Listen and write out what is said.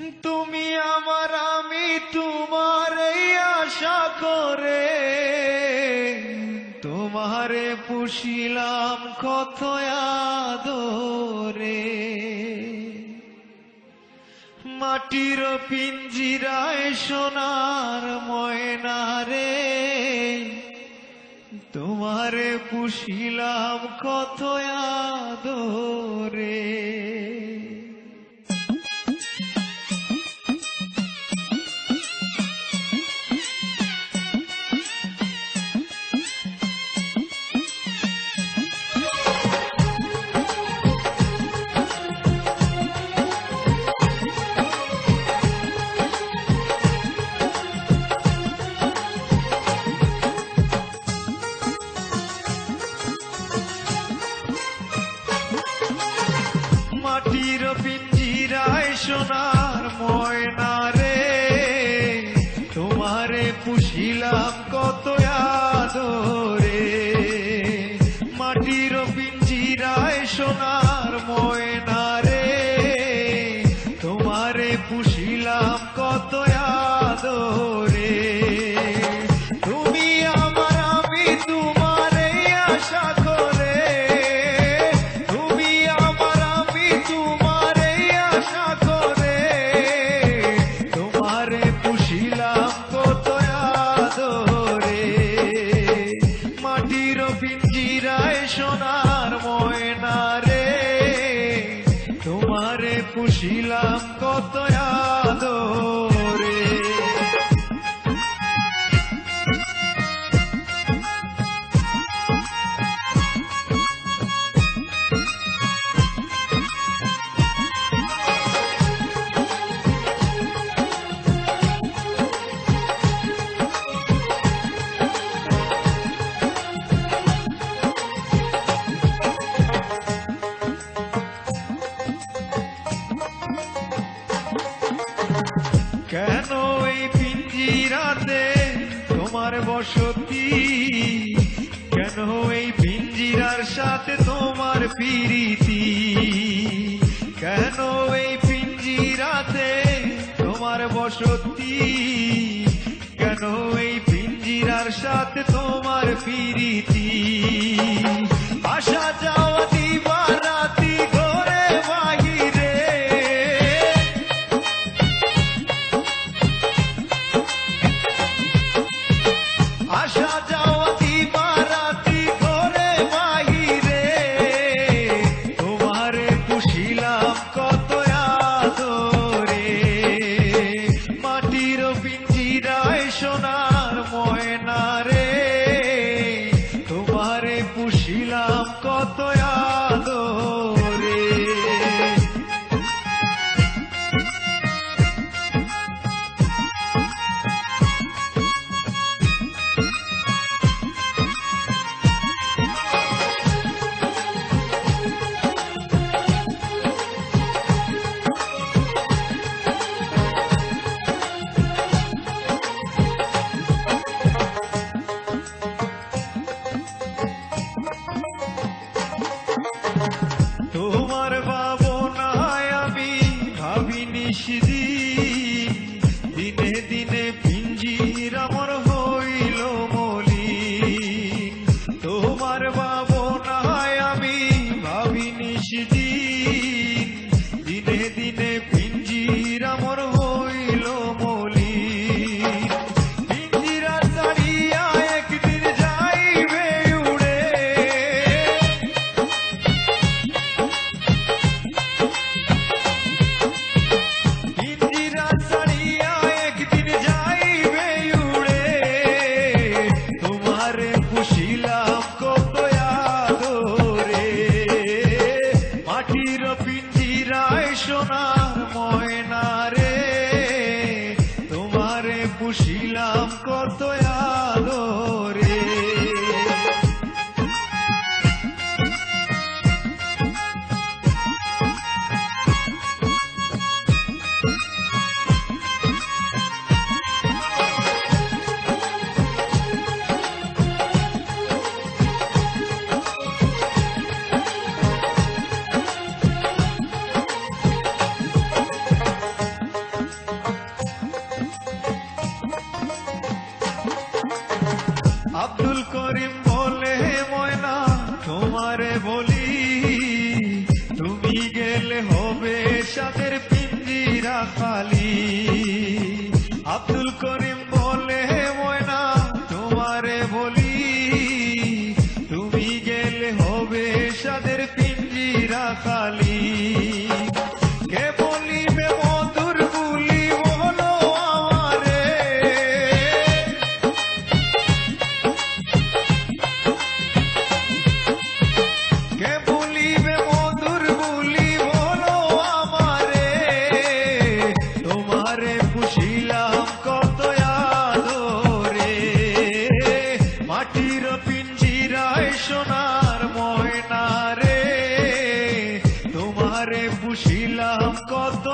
তুমি আমার আমি তোমার এই আশা করে তোমারে পুষিলাম কত আদরে। মাটির পিঞ্জিরায় সোনার ময়না রে তোমারে পুষিলাম কত আদরে। মাটির পিঞ্জিরায় সোনার ময়না রে তোমারে পুষিলাম কত আদরে। মাটির পিঞ্জিরায় সোনার ময়না রে তোমারে পুষিলাম কত আদরে। তুমি আমার আমি তোমার এই আশা করে পিঞ্জিরায় সোনার ময়না রে তোমারে পুষিলাম কত আদরে। কেন এই পিঞ্জিরাতে তোমার বসতি, কেন এই পিঞ্জিরার সাথে তোমার প্রীতি, কেন এই পিঞ্জিরাতে তোমার বসতি, কেন এই পিঞ্জিরার সাথে তোমার প্রীতি। আসা যাওয়া দিবা রাতি ঘরে বাহিরে, আসা যাওয়া দিবা রাতি ঘরে বাহিরে তোমারে পুষিলাম কত আদরে। মাটির পিঞ্জিরায় সোনার ময়না রে তোমারে পুষিলাম কত আদরে। তোমার ভাবনায় আমি ভাবি নিশিদিন, দিনে দিনে পিঞ্জির আমার হইল মলিন। তোমার ভাবনায় আমি ভাবি নিশিদিন, দিনে দিনে পিঞ্জির আমার হইল মলিন। পিঞ্জিরা ছাড়িয়া একদিন যাইবে উড়ে, পুষিলাম কত আদরে। মাটির পিঞ্জিরায় সোনার ময়না রে তোমারে পুষিলাম কত আদরে। সাদের পিঞ্জিরা খালি। আব্দুল করিম বলে ময়না তোমারে বলি, তুমি গেলে হবে সাদের পিঞ্জিরা খালি। কে বলিবে মধুর বুলি বলো আমারে, কে বলিবে মধুর বুলি বলো আমারে। তোমারে পুষিলাম কত আদরে, মাটির পিঞ্জিরায় সোনার ময়না রে। তোমারে পুষিলাম কত